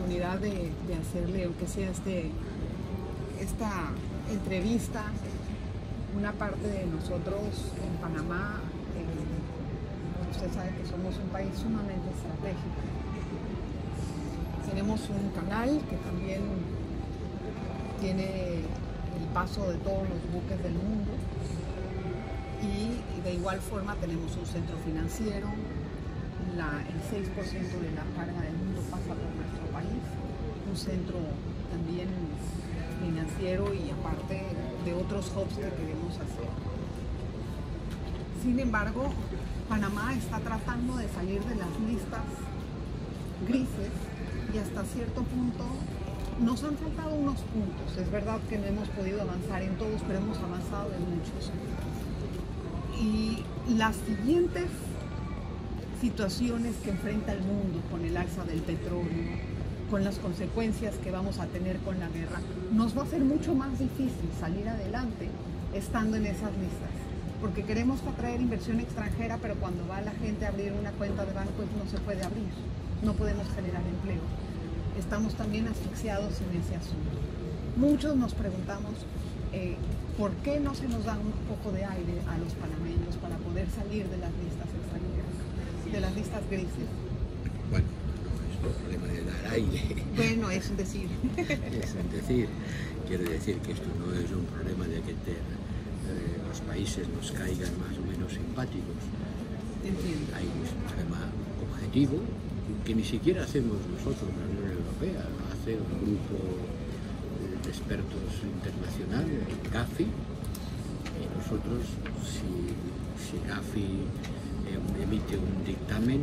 oportunidad de hacerle, aunque sea esta entrevista, una parte de nosotros en Panamá. Usted sabe que somos un país sumamente estratégico. Tenemos un canal que también tiene el paso de todos los buques del mundo, y de igual forma tenemos un centro financiero. El 6% de la carga del mundo pasa por nuestro país, un centro también financiero y aparte de otros hubs que queremos hacer. Sin embargo, Panamá está tratando de salir de las listas grises y hasta cierto punto nos han faltado unos puntos. Es verdad que no hemos podido avanzar en todos, pero hemos avanzado en muchos. Y las siguientes situaciones que enfrenta el mundo con el alza del petróleo, con las consecuencias que vamos a tener con la guerra, nos va a ser mucho más difícil salir adelante estando en esas listas. Porque queremos atraer inversión extranjera, pero cuando va la gente a abrir una cuenta de banco no se puede abrir, no podemos generar empleo. Estamos también asfixiados en ese asunto. Muchos nos preguntamos por qué no se nos da un poco de aire a los panameños para poder salir de las listas extranjeras, de las listas grises. Bueno, no es un problema de dar aire. Bueno, es decir. Es decir, quiero decir que esto no es un problema de que los países nos caigan más o menos simpáticos. Entiendo. Hay un problema objetivo que ni siquiera hacemos nosotros, la Unión Europea, lo hace un grupo de expertos internacionales, GAFI, y nosotros, si GAFI emite un dictamen,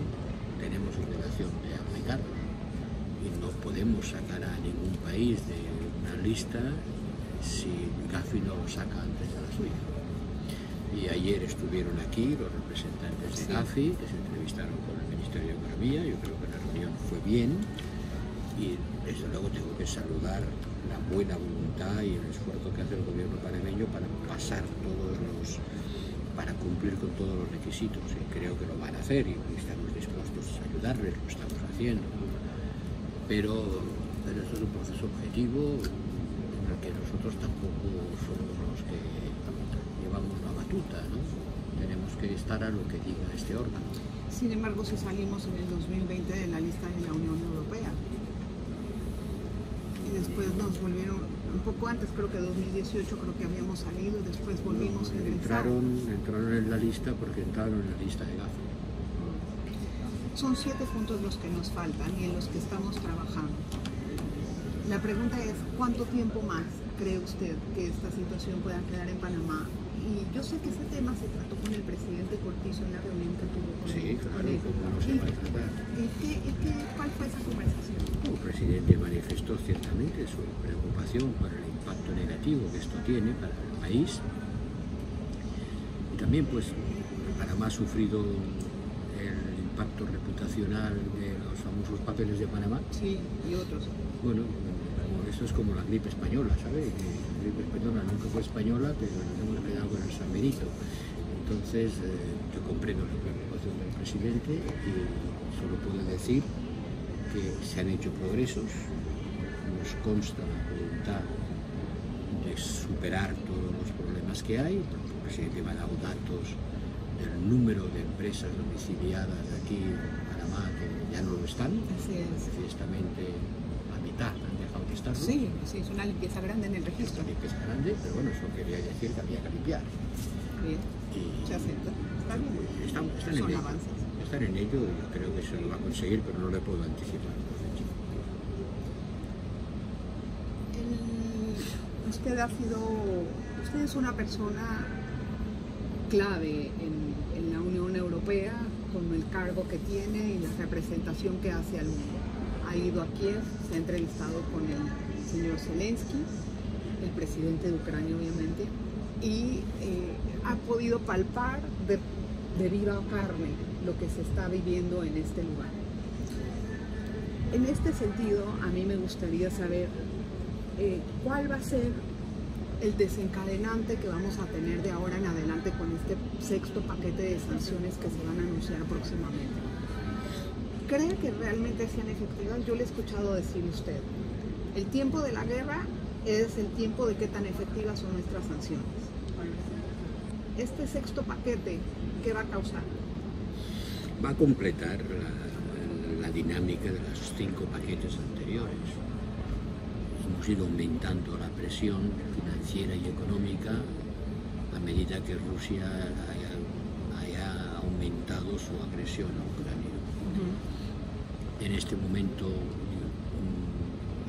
tenemos obligación de aplicarlo, y no podemos sacar a ningún país de una lista si GAFI no lo saca antes de la suya. Y ayer estuvieron aquí los representantes de GAFI, que se entrevistaron con el Ministerio de Economía. Yo creo que la reunión fue bien, y desde luego tengo que saludar la buena voluntad y el esfuerzo que hace el gobierno panameño para para cumplir con todos los requisitos, y creo que lo van a hacer y estamos dispuestos a ayudarles, lo estamos haciendo. Pero esto es un proceso objetivo en el que nosotros tampoco somos los que llevamos la batuta, ¿no? Tenemos que estar a lo que diga este órgano. Sin embargo, si salimos en el 2020 de la lista de la Unión Europea, y después nos volvieron, un poco antes, creo que 2018, creo que habíamos salido, y después volvimos a ingresar. Entraron en la lista porque entraron en la lista de GAFI. Son 7 puntos los que nos faltan y en los que estamos trabajando. La pregunta es, ¿cuánto tiempo más cree usted que esta situación pueda quedar en Panamá? Y yo sé que ese tema se trató con el presidente Cortizo en la reunión que tuvo con él. Sí, claro, como no se va a tratar. ¿Cuál fue esa conversación? El presidente manifestó ciertamente su preocupación por el impacto negativo que esto tiene para el país. Y también, pues, Panamá ha sufrido el impacto reputacional de los famosos papeles de Panamá. Sí, y otros. Bueno, esto es como la gripe española, ¿sabes? La gripe española nunca fue española, pero nos hemos quedado con el San Benito. Entonces, yo comprendo la preocupación del presidente y solo puedo decir que se han hecho progresos, nos consta la voluntad de superar todos los problemas que hay. El presidente me ha dado datos del número de empresas domiciliadas aquí en Panamá que ya no lo están, manifiestamente la mitad han dejado de estarlo. Sí, sí, es una limpieza grande en el registro. Una limpieza grande, pero bueno, eso quería decir que había que limpiar. Bien, se acepta. Está bien. Están en ello. Están en ello, y yo creo que se lo va a conseguir, pero no le puedo anticipar. Usted es una persona clave en la Unión Europea, con el cargo que tiene y la representación que hace al mundo. Ha ido a Kiev, se ha entrevistado con el señor Zelensky, el presidente de Ucrania obviamente, y ha podido palpar de viva carne lo que se está viviendo en este lugar. En este sentido, a mí me gustaría saber cuál va a ser el desencadenante que vamos a tener de ahora en adelante con este 6º paquete de sanciones que se van a anunciar próximamente. ¿Cree que realmente sean efectivas? Yo le he escuchado decir usted, el tiempo de la guerra es el tiempo de qué tan efectivas son nuestras sanciones. Este sexto paquete, ¿qué va a causar? Va a completar la dinámica de los 5 paquetes anteriores. Hemos ido aumentando la presión financiera y económica a medida que Rusia haya aumentado su agresión a Ucrania. En este momento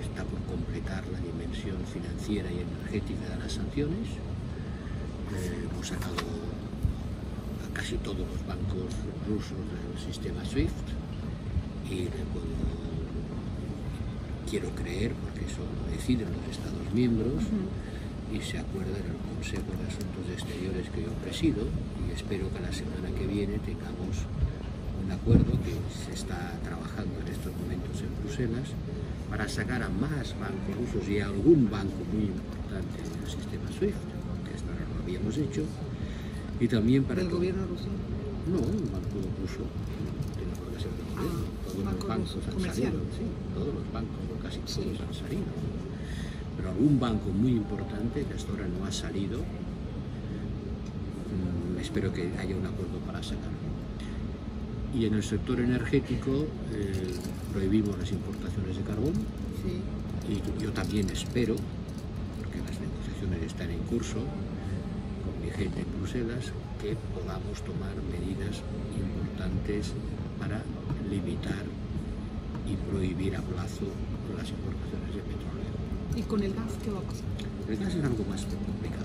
está por completar la dimensión financiera y energética de las sanciones. Hemos sacado a casi todos los bancos rusos del sistema SWIFT y quiero creer, porque eso lo deciden los Estados miembros y se acuerda en el Consejo de Asuntos Exteriores que yo presido, y espero que la semana que viene tengamos un acuerdo que se está trabajando en estos momentos en Bruselas para sacar a más bancos rusos y a algún banco muy importante del sistema SWIFT, que hasta ahora lo habíamos hecho, y también para... ¿Del gobierno ruso? No, un banco ruso, no tiene por qué ser del gobierno, todos los bancos han salido, sí, todos los bancos, o casi todos han salido, pero algún banco muy importante que hasta ahora no ha salido, espero que haya un acuerdo para sacarlo. Y en el sector energético prohibimos las importaciones de carbón. Sí. Y yo también espero, porque las negociaciones están en curso con mi gente en Bruselas, que podamos tomar medidas importantes para limitar y prohibir a plazo las importaciones de petróleo. ¿Y con el gas qué va a pasar? El gas es algo más complicado.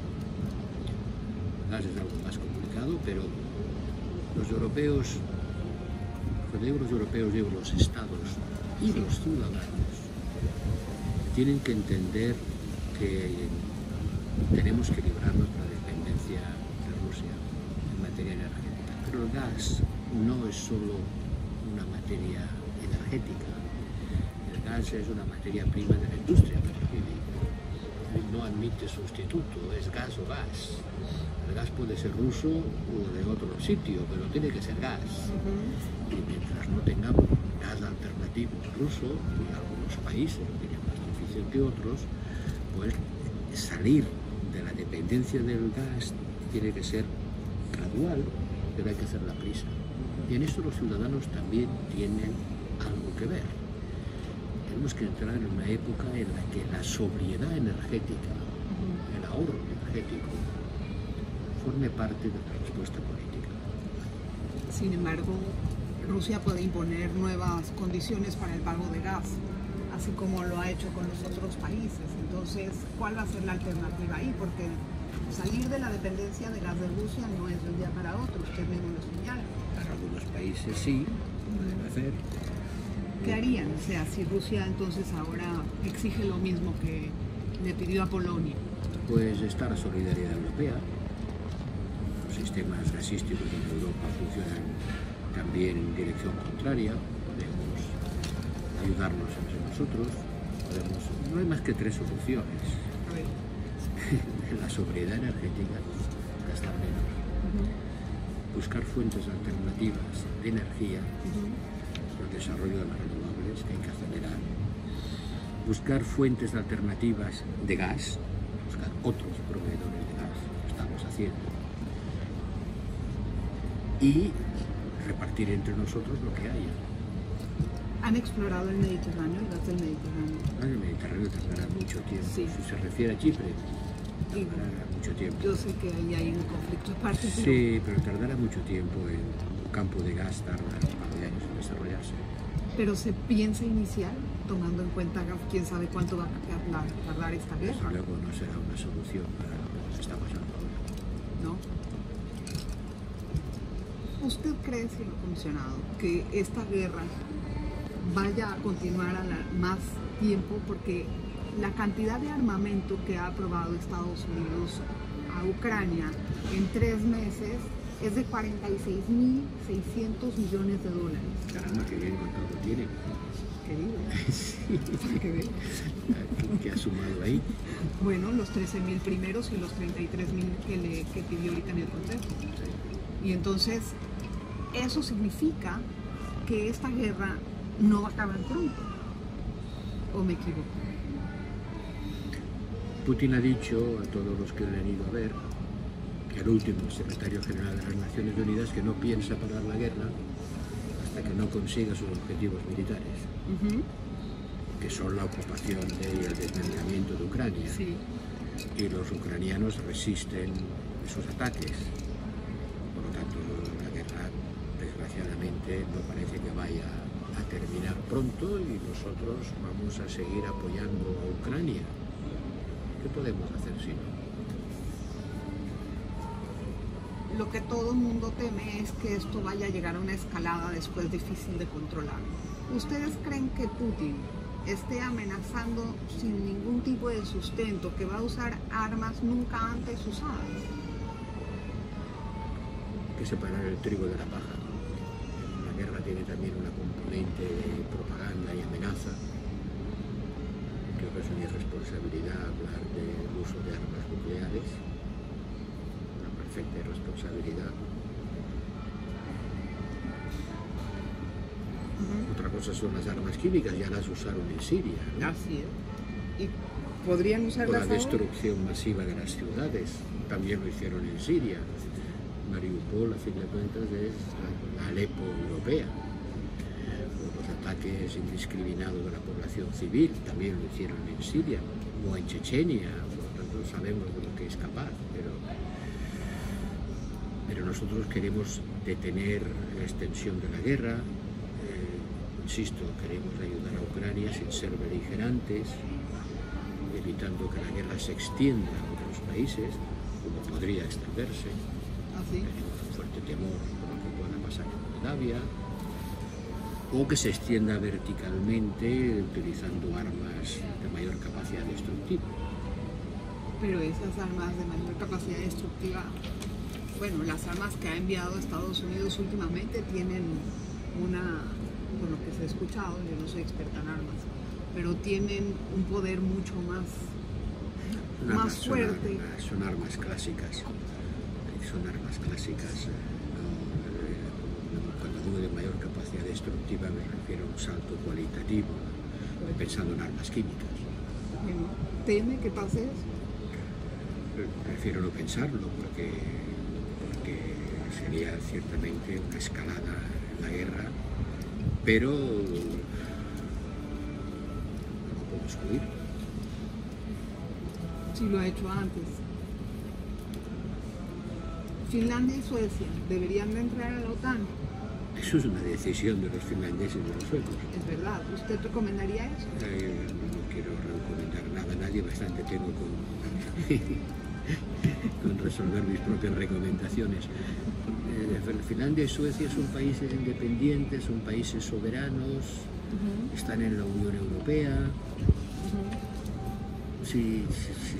El gas es algo más complicado, pero los europeos, cuando digo los europeos, digo los estados y los ciudadanos, tienen que entender que tenemos que librarnos de la dependencia de Rusia en materia energética. Pero el gas no es solo una materia energética, el gas es una materia prima de la industria petroquímica. No admite sustituto, es gas o gas. El gas puede ser ruso o de otro sitio, pero tiene que ser gas. Y mientras no tengamos gas alternativo ruso, y algunos países lo tienen más difícil que otros, pues salir de la dependencia del gas tiene que ser gradual, pero hay que hacerla prisa. Y en esto los ciudadanos también tienen algo que ver. Tenemos que entrar en una época en la que la sobriedad energética, el ahorro energético, forme parte de la respuesta política. Sin embargo, Rusia puede imponer nuevas condiciones para el pago de gas, así como lo ha hecho con los otros países. Entonces, ¿cuál va a ser la alternativa ahí? Porque salir de la dependencia de gas de Rusia no es de un día para otro, usted mismo lo señala. Para algunos países sí, pueden hacer. ¿Qué harían? O sea, si Rusia entonces ahora exige lo mismo que le pidió a Polonia. Pues está la solidaridad europea. Los sistemas gasísticos en Europa funcionan también en dirección contraria. Podemos ayudarnos entre nosotros. No hay más que 3 soluciones. A ver. La sobriedad energética, gastar menos. Buscar fuentes alternativas de energía. El desarrollo de las renovables que hay que acelerar, buscar fuentes alternativas de gas, buscar otros proveedores de gas, lo estamos haciendo, y repartir entre nosotros lo que haya. ¿Han explorado el Mediterráneo, el gas del Mediterráneo? El Mediterráneo tardará mucho tiempo, sí. Si se refiere a Chipre, tardará mucho tiempo. Yo sé que ahí hay un conflicto aparte. Sí, pero tardará mucho tiempo. En un campo de gas tarda un par de años en desarrollarse. Pero se piensa iniciar, tomando en cuenta quién sabe cuánto va a tardar esta guerra. Desde luego no será una solución para lo que está pasando ahora. ¿No? ¿Usted cree, señor comisionado, que esta guerra vaya a continuar más tiempo? Porque la cantidad de armamento que ha aprobado Estados Unidos a Ucrania en 3 meses es de 46.600 millones de dólares. Caramba, qué bien contado tiene. Querido. Sí. Para que vea. ¿Qué ha sumado ahí? Bueno, los 13.000 primeros y los 33.000 que pidió ahorita en el Consejo. Y entonces, eso significa que esta guerra no va a acabar pronto. ¿O me equivoco? Putin ha dicho a todos los que le han ido a ver, que el último secretario general de las Naciones Unidas, que no piensa parar la guerra hasta que no consiga sus objetivos militares, que son la ocupación y el desmembramiento de Ucrania. Sí. Y los ucranianos resisten esos ataques. Por lo tanto, la guerra, desgraciadamente, no parece que vaya a terminar pronto y nosotros vamos a seguir apoyando a Ucrania. ¿Qué podemos hacer si no? Lo que todo el mundo teme es que esto vaya a llegar a una escalada después difícil de controlar. ¿Ustedes creen que Putin esté amenazando sin ningún tipo de sustento, que va a usar armas nunca antes usadas? Hay que separar el trigo de la paja. La guerra tiene también una componente de propaganda y amenaza. Creo que es una irresponsabilidad hablar del uso de armas nucleares. Una perfecta irresponsabilidad. Otra cosa son las armas químicas, ya las usaron en Siria, ¿no? Así es. ¿Y podrían usarlas Con la destrucción masiva de las ciudades, también lo hicieron en Siria. Mariupol, a fin de cuentas, es la Alepo europea. Los ataques indiscriminados de la población civil también lo hicieron en Siria o en Chechenia, por lo tanto sabemos de lo que es capaz, pero nosotros queremos detener la extensión de la guerra. Insisto, queremos ayudar a Ucrania sin ser beligerantes, evitando que la guerra se extienda a otros países, como podría extenderse. ¿Así? Tenemos un fuerte temor por lo que pueda pasar en Moldavia, o que se extienda verticalmente utilizando armas de mayor capacidad destructiva. Pero esas armas de mayor capacidad destructiva, bueno, las armas que ha enviado Estados Unidos últimamente tienen una, por lo que se ha escuchado, yo no soy experta en armas, pero tienen un poder mucho más fuerte. Son armas clásicas. Son armas clásicas. Cuando digo de mayor capacidad destructiva me refiero a un salto cualitativo, pensando en armas químicas. ¿Teme que pase eso? Prefiero no pensarlo porque sería ciertamente una escalada en la guerra, pero no puedo excluir. Sí, lo ha hecho antes. Finlandia y Suecia deberían de entrar a la OTAN. Eso es una decisión de los finlandeses y de los suecos. Es verdad. ¿Usted recomendaría eso? No quiero recomendar nada a nadie, bastante tengo con resolver mis propias recomendaciones. Finlandia y Suecia son países independientes, son países soberanos, están en la Unión Europea. Si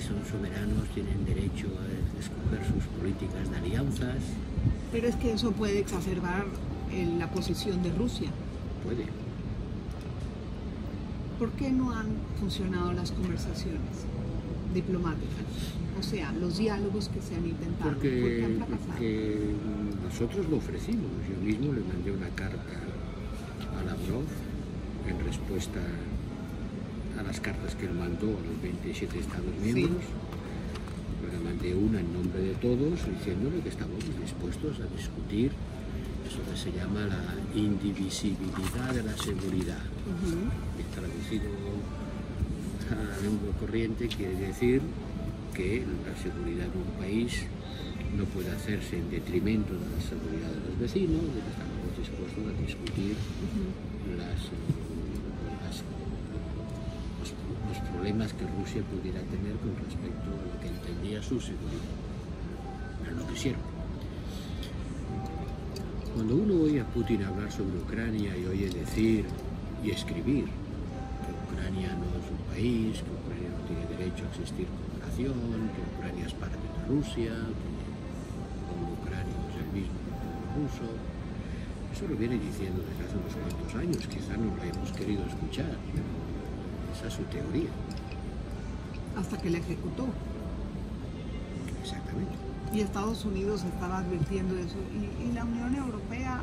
son soberanos, tienen derecho a escoger sus políticas de alianzas. Pero es que eso puede exacerbar la posición de Rusia. Puede. ¿Por qué no han funcionado las conversaciones diplomáticas? O sea, los diálogos que se han intentado. ¿Por qué han fracasado? Porque nosotros lo ofrecimos. Yo mismo le mandé una carta a Lavrov en respuesta a las cartas que él mandó a los 27 Estados miembros. Sí. Le mandé una en nombre de todos diciéndole que estábamos dispuestos a discutir eso que se llama la indivisibilidad de la seguridad. Traducido a la lengua corriente quiere decir que la seguridad de un país no puede hacerse en detrimento de la seguridad de los vecinos, y que estamos dispuestos a discutir los problemas que Rusia pudiera tener con respecto a lo que entendía su seguridad. Pero no quisieron. Cuando uno oye a Putin hablar sobre Ucrania y oye decir y escribir que Ucrania no es un país, que Ucrania no tiene derecho a existir como nación, que Ucrania es parte de Rusia, que como Ucrania es el mismo ruso, eso lo viene diciendo desde hace unos cuantos años, quizá no lo hemos querido escuchar, pero esa es su teoría. Hasta que la ejecutó. Exactamente. Y Estados Unidos estaba advirtiendo eso. Y la Unión Europea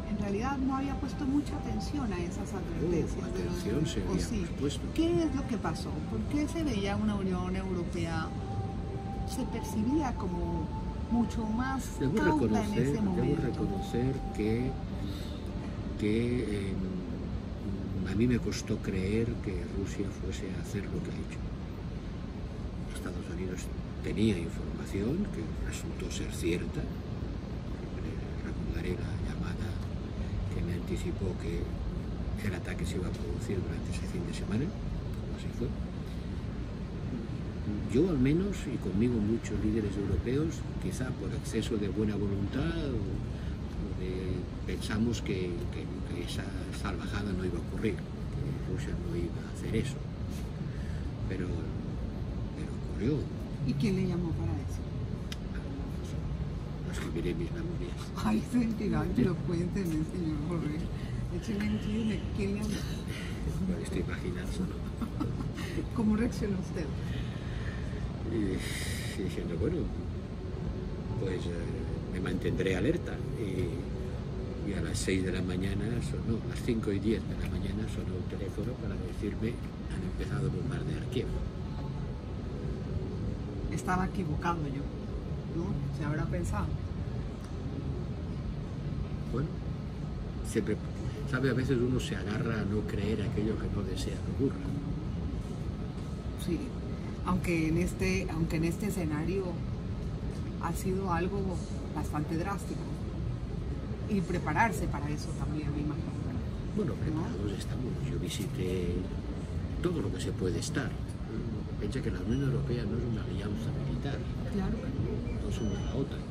en realidad no había puesto mucha atención a esas advertencias. Atención se había sí. puesto. ¿Qué es lo que pasó? ¿Por qué se veía una Unión Europea, se percibía como mucho más cauta en ese momento? Debo reconocer que a mí me costó creer que Rusia fuese a hacer lo que ha hecho. Estados Unidos tenía información que resultó ser cierta. Recordaré la llamada que me anticipó que el ataque se iba a producir durante ese fin de semana. Así fue. Yo al menos, y conmigo muchos líderes europeos, quizá por exceso de buena voluntad pensamos que esa salvajada no iba a ocurrir, que Rusia no iba a hacer eso, pero ocurrió. ¿Y quién le llamó para eso? Escribiré mis memorias. Ay, mentira, pero cuénteme, señor Borrell. Écheme un chisme, ¿quién le llamó? Bueno, estoy imaginando. ¿Cómo reaccionó usted? Y diciendo, bueno, pues me mantendré alerta. Y a las 6 de la mañana, a las 5 y 10 de la mañana sonó el teléfono para decirme han empezado a bombardear Kiev. Estaba equivocado yo, ¿no? Se habrá pensado. Bueno, siempre, sabe, a veces uno se agarra a no creer aquello que no desea que ocurra. Sí, aunque en este escenario ha sido algo bastante drástico. Y prepararse para eso también, me imagino. Bueno, preparados estamos. Yo visité todo lo que se puede estar. Piensa que la Unión Europea no es una alianza militar. Claro. No somos la OTAN.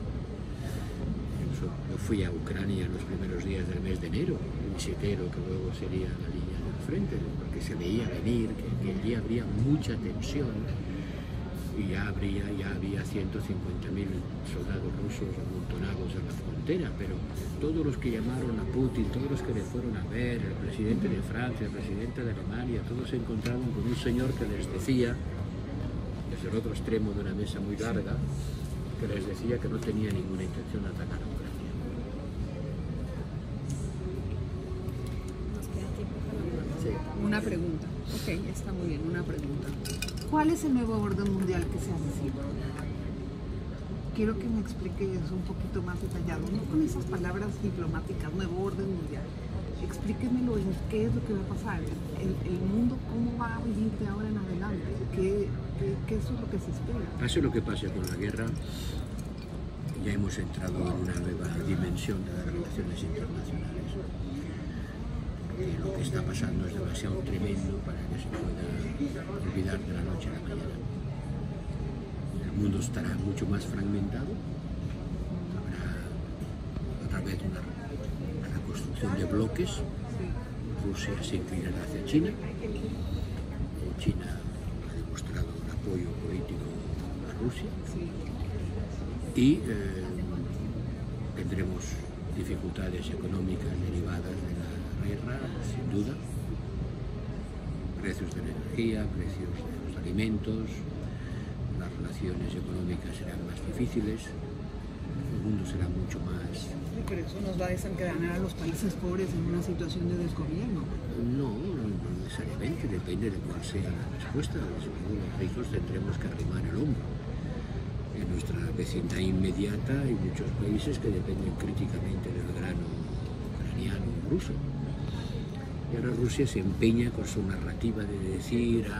Yo fui a Ucrania en los primeros días del mes de enero, visité lo que luego sería la línea del frente, porque se veía venir que allí habría mucha tensión y ya había 150.000 soldados rusos amontonados en la frontera, pero todos los que llamaron a Putin, todos los que le fueron a ver, el presidente de Francia, el presidente de Alemania, todos se encontraban con un señor que les decía, desde el otro extremo de una mesa muy larga, que les decía que no tenía ninguna intención de atacar a Ucrania. Sí. Una pregunta. Ok, está muy bien, una pregunta. ¿Cuál es el nuevo orden mundial que se avecina? Quiero que me explique eso un poquito más detallado, no con esas palabras diplomáticas, nuevo orden mundial. Explíquemelo en qué es lo que va a pasar, el mundo cómo va a vivir de ahora en adelante, qué es lo que se espera. Pase lo que pase con la guerra, ya hemos entrado en una nueva dimensión de las relaciones internacionales. Porque lo que está pasando es demasiado tremendo para que se pueda olvidar de la noche a la mañana. El mundo estará mucho más fragmentado, habrá otra vez una reconstrucción de bloques. Rusia se inclinará hacia China. China ha demostrado un apoyo político a Rusia. Y tendremos dificultades económicas derivadas de la guerra, sin duda. Precios de la energía, precios de los alimentos, las relaciones económicas serán más difíciles, el mundo será mucho más... Pero eso nos va a desencadenar a los países pobres en una situación de desgobierno. No necesariamente, depende de cuál sea la respuesta. Los ricos tendremos que arrimar el hombro. En nuestra vecindad inmediata hay muchos países que dependen críticamente del grano ucraniano o ruso. Y ahora Rusia se empeña con su narrativa de decir,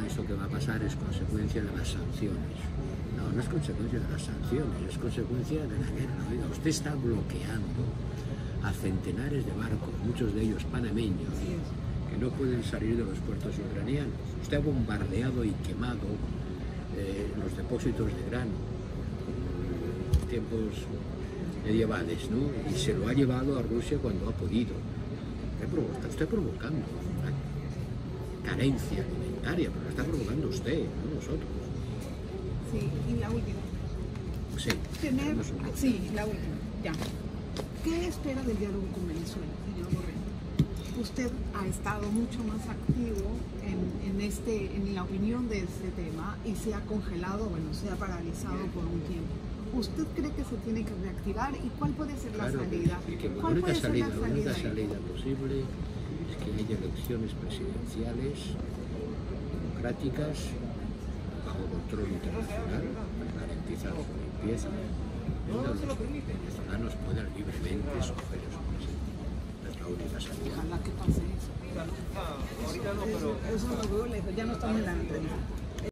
esto que va a pasar es consecuencia de las sanciones. No es consecuencia de las sanciones, es consecuencia de la guerra. Oiga, usted está bloqueando a centenares de barcos, muchos de ellos panameños, que no pueden salir de los puertos ucranianos. Usted ha bombardeado y quemado los depósitos de grano en tiempos medievales, ¿no? Y se lo ha llevado a Rusia cuando ha podido. Está usted provocando una carencia alimentaria, pero la está provocando usted, no nosotros. Sí, y la última. Sí, la última, ya. ¿Qué espera del diálogo con Venezuela, señor Borrell? Usted ha estado mucho más activo en la opinión de este tema y se ha congelado, se ha paralizado por un tiempo. ¿Usted cree que se tiene que reactivar y cuál puede ser la salida? La única salida posible es que haya elecciones presidenciales democráticas bajo control internacional para garantizar su limpieza, donde los venezolanos puedan libremente escoger a su presidente. Es la única salida. Ojalá que pase eso. Eso lo veo lejos, ya no estamos en la entrevista.